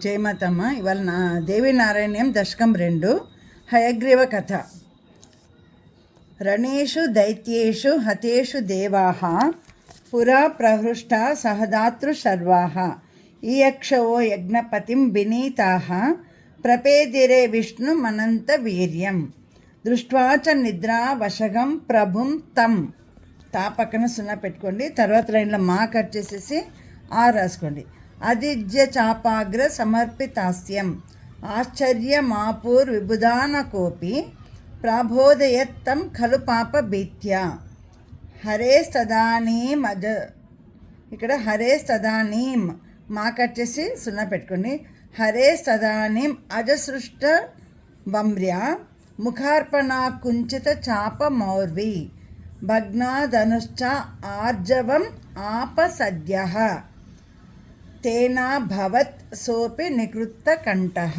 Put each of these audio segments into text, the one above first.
జయమాతమ్మ. ఇవాళ దేవి నారాయణ్యం దశకం 2 హయగ్రీవ కథ. రణేషు దైత్యేషు హతేషు దేవాః పురా ప్రహృష్టా సహదాతృ శర్వాః ఈయక్షవో యజ్ఞపతిం వినీతాః ప్రపేదిరే విష్ణుమనంత వీర్యం దృష్ట్వా చ నిద్రా వశగం ప్రభుం తం. తా పక్కన 0 పెట్టుకోండి. తర్వాత లైన్లో మా కట్ చేసేసి ఆ రాసుకోండి. అదిజ్య చాపాగ్ర సమర్పితాస్యం ఆశ్చర్యమాపూర్ విబుధాన కోపి ప్రాబోధయత్తం ఖలు పాప భీత్యా హరే తదానీం ఇక్కడ హరే తదానీం మా కట్ చేసి 0 పెట్టుకోండి. హరే తదానీం అజసృష్ట వమ్ర్య ముఖార్పణా కుంచిత చాప మౌర్వి భగ్నాధనుశ్చ ఆర్జవం ఆపసద్యః తేనా భవత్ సోపి నికృత్త కంఠః.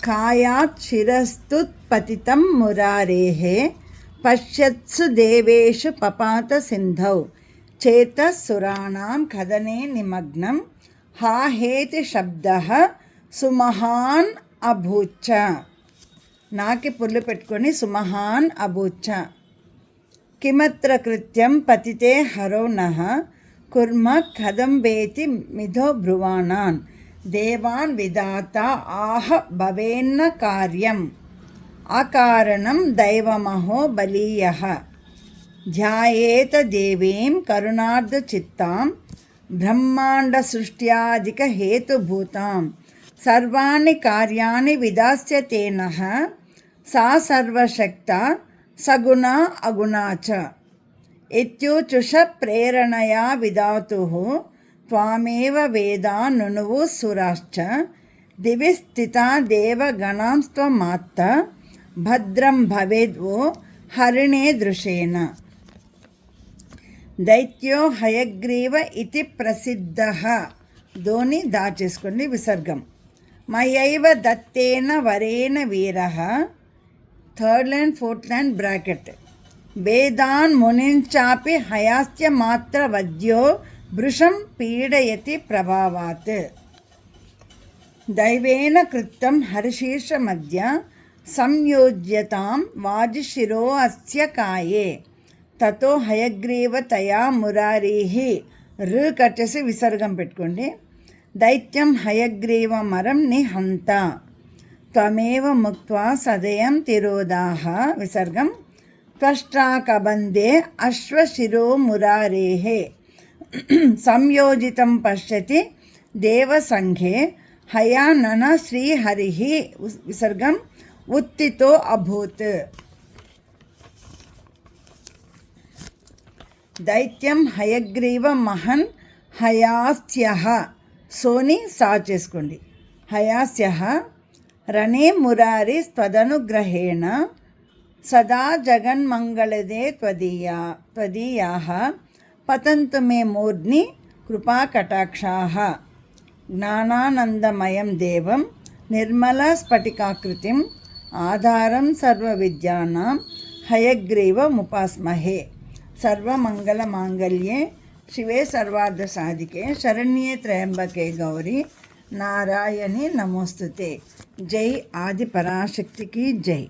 కాయాత్ శిరస్తుత్పతితం మురారేః పశ్యత్సు దేవేషు పపాత సింధౌ చేతసురాణాం కథనే నిమగ్నం హా హేతి శబ్దః సుమహాన్ అభూచ్చ. నాకి పుర్లు పెట్టుకొని సుమహాన్ అభూచ్చ. కిమత్ర కృత్యం పతితే హరో నః కుర్మ కథం వేతి మిథో బ్రువాణాన్ దేవాన్ విధాత ఆహ భవేన్న కార్యం అకారణం దైవమహో బలీయః ధ్యాయేత దేవీం కరుణార్ధ చిత్తాం బ్రహ్మాండ సృష్ట్యాదిక హేతుభూతాం సర్వాణి కార్యాణి విదాస్యతే నః సా సర్వశక్త సగుణ అగుణా చ ఇత్యుచుష ప్రేరణయా విధాతుః త్వామేవ వేదా నునువు సురాశ్చ దివి స్థితా దేవగణాంస్త్వమాత్త భద్రం భవేద్వో హరిణే దృశేన. దైత్యో హయగ్రీవ ఇతి ప్రసిద్ధః. ధోని దాచేసుకోండి. విసర్గం. మయైవ దత్తేన వరేణ వీరః 3rd line 4th line bracket వేదాన్ మునించాపి హయాస్య మాత్ర వద్యో భృశం పీడయతి ప్రభావాత్ దైవేన కృత్తం హరిశీర్ష మధ్య సంయోజ్యతాం వాజిశిరో అస్య కాయే తతో హయగ్రీవ తయా మురారీః. కట్ చేసి విసర్గం పెట్టుకోండి. దైత్యం హయగ్రీవమరం నిహంత త్వమేవ ముక్త్వా సదయం తిరోదాః. విసర్గం. త్వష్ట్రాకబంధే అశ్వశిరో మురారేః సంయోజితం పశ్యతి దేవసంఘే హయానన శ్రీహరిః. విసర్గం. ఉత్థితో అభూత్. దైత్యం హయగ్రీవ మహన్ హయాస్యః. సోని సా చేసుకోండి. హయాస్యః రణే మురారి త్వదనుగ్రహేణ సదా జగన్మంగళదే త్వదీయాః పతంతు మే మూర్ధ్ని కృపాకటాక్షాః జ్ఞానానందమయం దేవం నిర్మల స్ఫటికాకృతిం ఆధారం సర్వవిద్యానాం హయగ్రీవముపాస్మహే. సర్వమంగళమాంగళ్యే శివే సర్వార్థసాధికే శరణ్యే త్రయంబకే గౌరీ నారాయణి నమోస్తుతే. జై ఆది పరాశక్తికి జై.